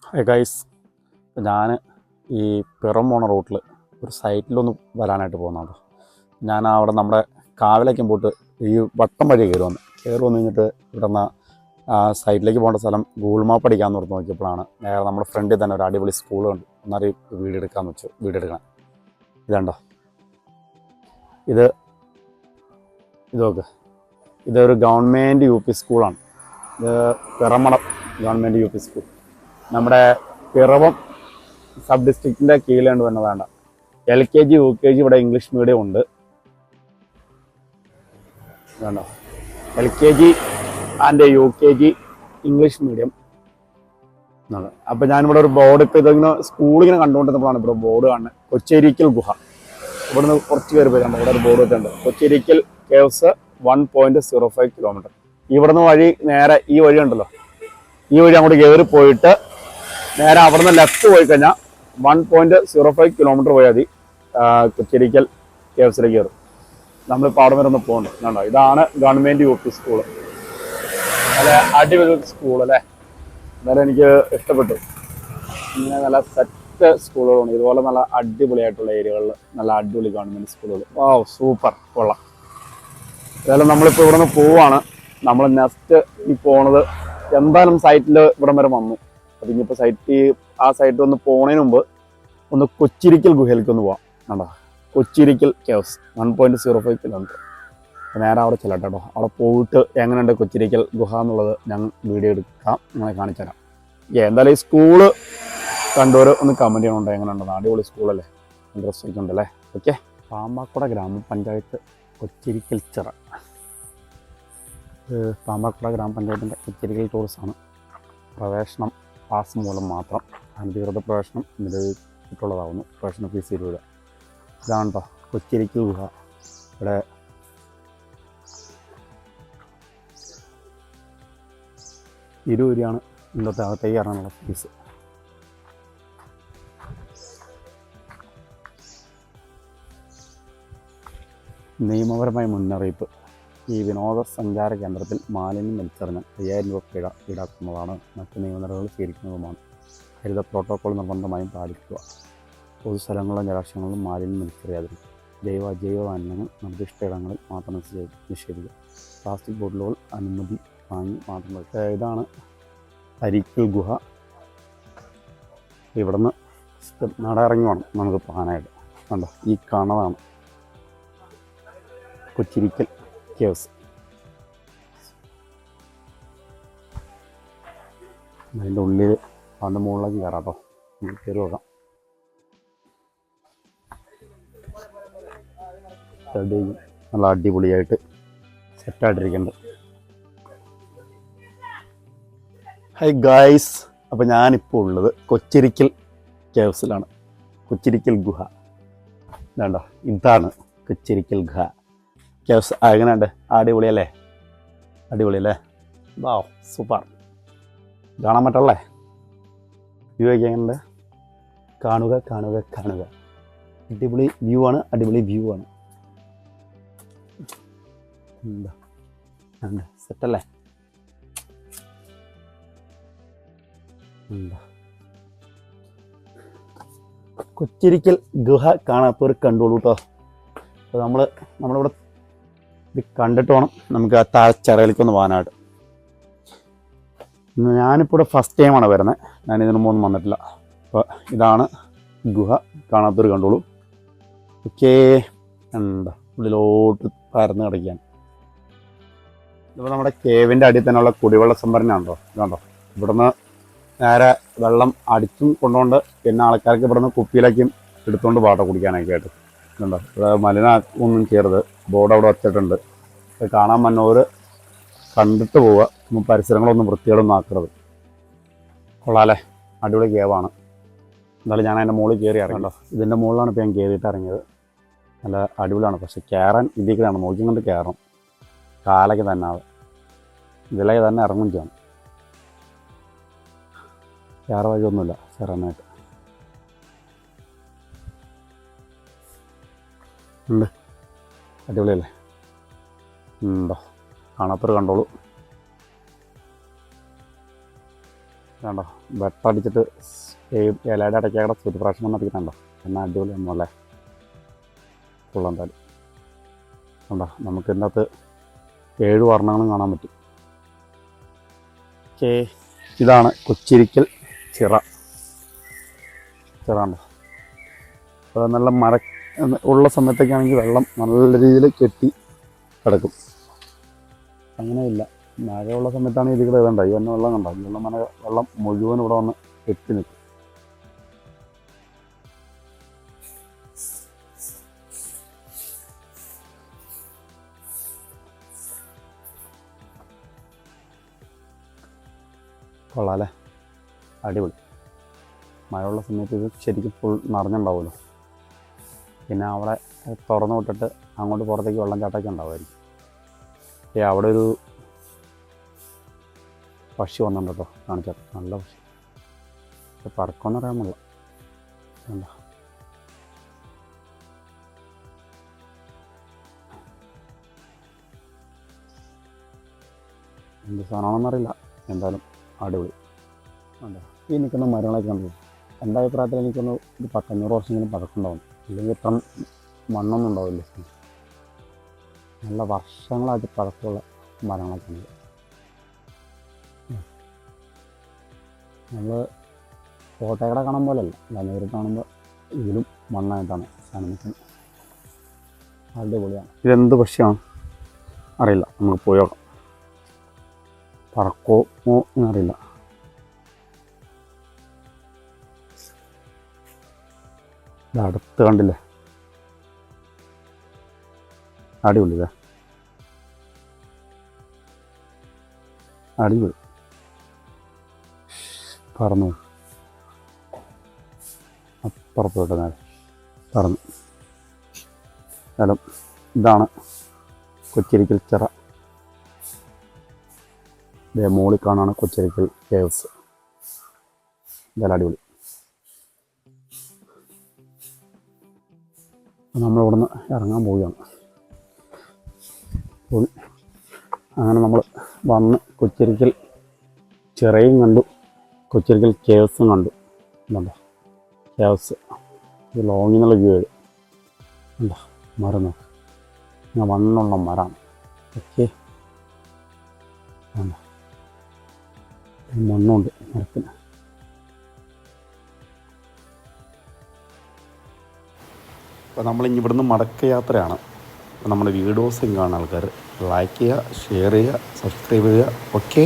Hey guys, ഞാൻ ഈ പിറം പോണ റൂട്ടിൽ ഒരു സൈറ്റിലൊന്ന് വരാനായിട്ട് പോകുന്നുണ്ട്. ഞാൻ അവിടെ നമ്മുടെ കാവിലേക്കും പോയിട്ട് ഈ വട്ടം വഴി കയറി വന്നു കഴിഞ്ഞിട്ട് ഇവിടെ നിന്ന് സൈറ്റിലേക്ക് പോകേണ്ട സ്ഥലം ഗൂഗിൾ മാപ്പ് അടിക്കാമെന്ന് ഓർത്ത് നോക്കിയപ്പോഴാണ് നേരെ നമ്മുടെ ഫ്രണ്ടിൽ തന്നെ ഒരു അടിപൊളി സ്കൂളുണ്ട്. ഒന്നറി വീഡിയോ എടുക്കാമെന്ന് വെച്ചു. വീഡിയോ എടുക്കണം. ഇതുണ്ടോ, ഇത് നോക്ക്. ഇതൊരു ഗവൺമെൻറ് യു പി സ്കൂളാണ്. ഇത് പിറമണം ഗവൺമെൻറ് യു പി സ്കൂൾ. നമ്മുടെ പിറവം സബ് ഡിസ്ട്രിക്റ്റിൻ്റെ കീഴിലുണ്ട് വന്നതാണ്ട. LKG UKG ഇവിടെ ഇംഗ്ലീഷ് മീഡിയം ഉണ്ട്. വേണ്ടോ, LKG and UKG English medium. അപ്പം ഞാനിവിടെ ഒരു ബോർഡ് ഇപ്പോൾ ഇതിങ്ങനെ സ്കൂളിങ്ങനെ കണ്ടുകൊണ്ടിരുന്നപ്പോഴാണ് ഇവിടെ ബോർഡ് കാണുന്നത്. കൊച്ചേരിക്കൽ ഗുഹ. ഇവിടുന്ന് കുറച്ച് പേര് പോയിട്ടുണ്ട്. ഇവിടെ ഒരു ബോർഡ് വെച്ചിട്ടുണ്ട്, കൊച്ചേരിക്കൽ കേവ്സ് 1.05 കിലോമീറ്റർ. ഇവിടുന്ന് വഴി നേരെ ഈ വഴി ഉണ്ടല്ലോ, ഈ വഴി അങ്ങോട്ട് കയറി പോയിട്ട് നേരെ അവിടെ നിന്ന് ലെഫ്റ്റ് പോയി കഴിഞ്ഞാൽ 1.05 കിലോമീറ്റർ പോയാൽ മതി കൊച്ചേരിക്കൽ കേവ്സിലേക്ക് കയറും. നമ്മളിപ്പോൾ അവിടെ വരെ ഒന്ന് പോകുന്നുണ്ട്. കണ്ടോ, ഇതാണ് ഗവൺമെൻറ് യു പി സ്കൂള്. നല്ല അടിപൊളി സ്കൂൾ അല്ലേ. എന്നാലും എനിക്ക് ഇഷ്ടപ്പെട്ടു. ഇങ്ങനെ നല്ല സെറ്റ് സ്കൂളുകളുണ്ട്. ഇതുപോലെ നല്ല അടിപൊളിയായിട്ടുള്ള ഏരിയകളിൽ നല്ല അടിപൊളി ഗവൺമെൻറ് സ്കൂളുകൾ. ഓ സൂപ്പർ, കൊള്ളാം. ഏതായാലും നമ്മളിപ്പോൾ ഇവിടെ നിന്ന് പോവാണ്. നമ്മൾ നെക്സ്റ്റ് ഈ പോണത് എന്തായാലും സൈറ്റിൽ ഇവിടം വരെ വന്നു. അപ്പം ഇനിയിപ്പോൾ ആ സൈറ്റിൽ ഒന്ന് പോകുന്നതിന് മുമ്പ് ഒന്ന് കൊച്ചിരിക്കൽ ഗുഹയിലേക്ക് ഒന്ന് പോവാം. കണ്ടോ, കൊച്ചിരിക്കൽ കേവ്സ് 1.05 കിലോമീറ്റർ. നേരെ അവിടെ ചെല്ലട്ടെ കേട്ടോ. അവിടെ പോയിട്ട് എങ്ങനെയുണ്ട് കൊച്ചിരിക്കൽ ഗുഹ എന്നുള്ളത് ഞങ്ങൾ വീഡിയോ എടുക്കാം, നിങ്ങളെ കാണിച്ചു തരാം. എന്തായാലും ഈ സ്കൂള് കണ്ടവർ ഒന്ന് കമൻറ്റ് ചെയ്യണുണ്ടോ എങ്ങനെയുണ്ടെന്ന്. അടിപൊളി സ്കൂളല്ലേ, ഇൻട്രസ്റ്റ് ഉണ്ടല്ലേ. ഓക്കെ, പാമ്പാക്കുട ഗ്രാമപഞ്ചായത്ത് കൊച്ചിരിക്കൽ ചിറ. പാമ്പാക്കുട ഗ്രാമപഞ്ചായത്തിൻ്റെ കൊച്ചിരിക്കൽ ടൂറിസമാണ്. പ്രവേശനം പാസ് മൂലം മാത്രം. അനധികൃത പ്രവേശനം നിരോധിച്ചിട്ടുള്ളതാവുന്നു. പ്രവേശന ഫീസ് 20 രൂപ. ഇതാണ് കേട്ടോ കൊച്ചിരിക്കൽ ഗുഹ. ഇവിടെ 20 രൂപയാണ് ഇന്നത്തെ അകത്തേക്ക് കയറാനുള്ള ഫീസ്. നിയമപരമായ മുന്നറിയിപ്പ്: ഈ വിനോദസഞ്ചാര കേന്ദ്രത്തിൽ മാലിന്യം വലിച്ചെറിഞ്ഞ് 5000 രൂപ പിഴ ഈടാക്കുന്നതാണ്. മറ്റ് നിയമനടപടികൾ സ്വീകരിക്കുന്നതുമാണ്. ഹരിത പ്രോട്ടോക്കോൾ നിർബന്ധമായും പാലിക്കുക. പൊതുസ്ഥലങ്ങളിലും ജലാശയങ്ങളിലും മാലിന്യം വലിച്ചെറിയാതിരിക്കുക. ജൈവ മാലിന്യങ്ങൾ നിർദ്ദിഷ്ട ഇടങ്ങളിൽ മാത്രം നിഷേധിക്കുക. പ്ലാസ്റ്റിക് ബോട്ടിലുകൾ അനുമതി വാങ്ങി മാത്രം. ഇതാണ് അരിക്കൽ ഗുഹ. ഇവിടുന്ന് നട ഇറങ്ങി വേണം നമുക്ക് പോകാനായിട്ട്. കണ്ടോ, ഈ കാണതാണ് കൊച്ചിരിക്കൽ കേവ്സ്. അതിൻ്റെ ഉള്ളിൽ അതിൻ്റെ മുകളിലേക്ക് കയറാം കേട്ടോ. കയറി നോക്കാം. നല്ല അടിപൊളിയായിട്ട് സെറ്റായിട്ടിരിക്കുന്നുണ്ട്. ഹൈ ഗായ്സ്, അപ്പോൾ ഞാനിപ്പോൾ ഉള്ളത് കൊച്ചിരിക്കൽ കേവ്സിലാണ്. കൊച്ചിരിക്കൽ ഗുഹ വേണ്ട, ഇതാണ് കൊച്ചിരിക്കൽ ഗുഹ കേവ്സ്. എങ്ങനെയുണ്ട്? അടിപൊളിയല്ലേ? അടിപൊളിയല്ലേ? വാ സൂപ്പർ. കാണാൻ പറ്റല്ലേ? വ്യൂ ഒക്കെ എങ്ങനെയുണ്ട്? കാണുക കാണുക കാണുക. അടിപൊളി വ്യൂ ആണ്, അടിപൊളി വ്യൂ ആണ്. എന്താ സെറ്റല്ലേ? എന്താ കൊച്ചിരിക്കൽ ഗുഹ കാണാത്തവർ കണ്ടോളൂ കേട്ടോ. അപ്പോൾ നമ്മളിവിടെ ഇത് കണ്ടിട്ട് വേണം നമുക്ക് ആ താഴ്ചറയിലേക്കൊന്ന് പോകാനായിട്ട്. ഞാനിപ്പോൾ ഇവിടെ ഫസ്റ്റ് ടൈമാണ് വരുന്നത്. ഞാനിതിനു മുമ്പൊന്നും വന്നിട്ടില്ല. അപ്പോൾ ഇതാണ് ഗുഹ, കാണാത്തവർ കണ്ടോളൂ. ഓക്കേ, എന്താ ഉള്ളിലോട്ട് പരന്ന് കിടക്കുകയാണ്. ഇപ്പോൾ നമ്മുടെ കേവിൻ്റെ അടിയിൽ തന്നെയുള്ള കുടിവെള്ള സംഭരണമുണ്ടോ? ഇതുണ്ടോ, ഇവിടുന്ന് നേരെ വെള്ളം അടിച്ചും കൊണ്ടുകൊണ്ട് പിന്നെ ആൾക്കാർക്ക് ഇവിടുന്ന് കുപ്പിയിലേക്കും എടുത്തുകൊണ്ട് പാട്ട കുടിക്കാനൊക്കെ ആയിട്ട്. ഇതുണ്ടോ, ഇവിടെ മലിനമൊന്നും ചെയ്യരുത്, ബോർഡ് അവിടെ വച്ചിട്ടുണ്ട്. കാണാൻ വന്നവർ കണ്ടിട്ട് പോവുക, പരിസരങ്ങളൊന്നും വൃത്തികളൊന്നും ആക്കരുത്. കൊള്ളാമല്ലേ? അടിപൊളി കേവാണ്. എന്തായാലും ഞാൻ അതിൻ്റെ മുകളിൽ കയറി ഇറങ്ങണ്ടോ. ഇതിൻ്റെ മുകളിലാണ് ഇപ്പോൾ ഞാൻ കയറിയിട്ട് ഇറങ്ങിയത്. നല്ല അടിപൊളിയാണ്. പക്ഷെ കയറാൻ ഇതിലേക്കാണ് നോക്കിയും കൊണ്ട് കയറണം. കാലൊക്കെ തന്നെ ഇതിലേക്ക് തന്നെ ഇറങ്ങും ചെയ്യണം. വേറെ വഴിയൊന്നുമില്ല കയറാനായിട്ട്. ഉണ്ട്, അടിപൊളിയല്ലേ? ഉണ്ടോ, കാണാത്തവർ കണ്ടോളൂ. കണ്ടോ വെട്ടടിച്ചിട്ട് ഇലയുടെ ഇടയ്ക്കടെ സൂര്യപ്രകാശം വന്നടിക്കുന്നുണ്ടോ എന്നാൽ അടിപൊളി ഒന്നുമല്ലേ ഫുള്ളെന്തായാലും കണ്ടോ നമുക്ക് ഇതിനകത്ത് 7 വർണ്ണങ്ങളും കാണാൻ പറ്റും. ഓക്കേ, ഇതാണ് കൊച്ചിരിക്കൽ ചിറ കണ്ടോ. അപ്പോൾ നല്ല മഴ ഉള്ള സമയത്തൊക്കെയാണെങ്കിൽ വെള്ളം നല്ല രീതിയിൽ കെട്ടി കിടക്കും. അങ്ങനെയില്ല, മഴയുള്ള സമയത്താണ് ഇതിൽ ഇതുണ്ടോ ഈ വന്ന വെള്ളം കണ്ടോ, ഈ വെള്ളം മുഴുവൻ ഇവിടെ വന്ന് കെട്ടി നിൽക്കും. കൊള്ളാമല്ലേ, അടിപൊളി. മഴയുള്ള സമയത്ത് ഇത് ശരിക്കും ഫുൾ നിറഞ്ഞുണ്ടാവുമല്ലോ. പിന്നെ അവിടെ തുറന്നു വിട്ടിട്ട് അങ്ങോട്ട് പുറത്തേക്ക് വെള്ളം ചാട്ടമൊക്കെ ഉണ്ടാവുമായിരിക്കും. അവിടെ ഒരു പക്ഷി വന്നിട്ടുണ്ട് കേട്ടോ, കാണിച്ചാൽ നല്ല പക്ഷി. പറക്കുമെന്ന് അറിയാൻ പാടില്ല. എന്താ എന്ത് സാധനമാണെന്നറിയില്ല, എന്തായാലും അടിപൊളി. അല്ല ഈ നിൽക്കുന്ന മരങ്ങളൊക്കെ കണ്ടു. എൻ്റെ അഭിപ്രായത്തിൽ എനിക്കൊന്ന് ഒരു 500 വർഷമെങ്കിലും പഴക്കമുണ്ടാവും, അല്ലെങ്കിൽ ഇത്ര മണ്ണൊന്നും ഉണ്ടാവില്ല. നല്ല വർഷങ്ങളായിട്ട് പഴക്കമുള്ള മരങ്ങളൊക്കെ ഉണ്ട്. നമ്മൾ ഫോട്ടോയുടെ കാണാൻ പോലെയല്ല, നേരിട്ട് കാണുമ്പോൾ ഇതിലും മണ്ണായിട്ടാണ് സാധനം നിൽക്കുന്നത്. അടിപൊളിയാണ്. ഇതെന്ത് പക്ഷിയാണ് അറിയില്ല, നമുക്ക് പോയി നോക്കാം. പറക്കുമോ എന്നറിയില്ല. ഇത് അടുത്ത് കണ്ടില്ലേ, അടിപൊളി. അടിപൊളി പറന്നു അപ്പുറത്ത് വിട്ട നേരം പറന്നു. ഇതാണ് കൊച്ചിരിക്കൽ ചിറ. ഇതേ മോളിൽ കാണാണ് കൊച്ചിരിക്കൽ കേവ്സ്. ഇതെല്ലാം അടിപൊളി. നമ്മളിവിടുന്ന് ഇറങ്ങാൻ പോവുകയാണ്. അങ്ങനെ നമ്മൾ വന്ന് കൊച്ചിരിക്കൽ ചിറയും കണ്ടു, കൊച്ചിരിക്കൽ കേവ്സും കണ്ടു. എന്താ കേവ്സ് ഇത് ലോങ്ങിൽ നിന്നുള്ള വ്യൂ എന്താ മരം നോക്ക്, ഇങ്ങനെ വണ്ണുള്ള മരമാണ്. ഓക്കെ, എന്താ മണ്ണുണ്ട് മരത്തിന്. അപ്പോൾ നമ്മളിനി ഇവിടുന്ന് മടക്ക യാത്രയാണ്. അപ്പോൾ നമ്മുടെ വീഡിയോസും കാണുന്ന ആൾക്കാർ ലൈക്ക് ചെയ്യുക, ഷെയർ ചെയ്യുക, സബ്സ്ക്രൈബ് ചെയ്യുക. ഓക്കെ.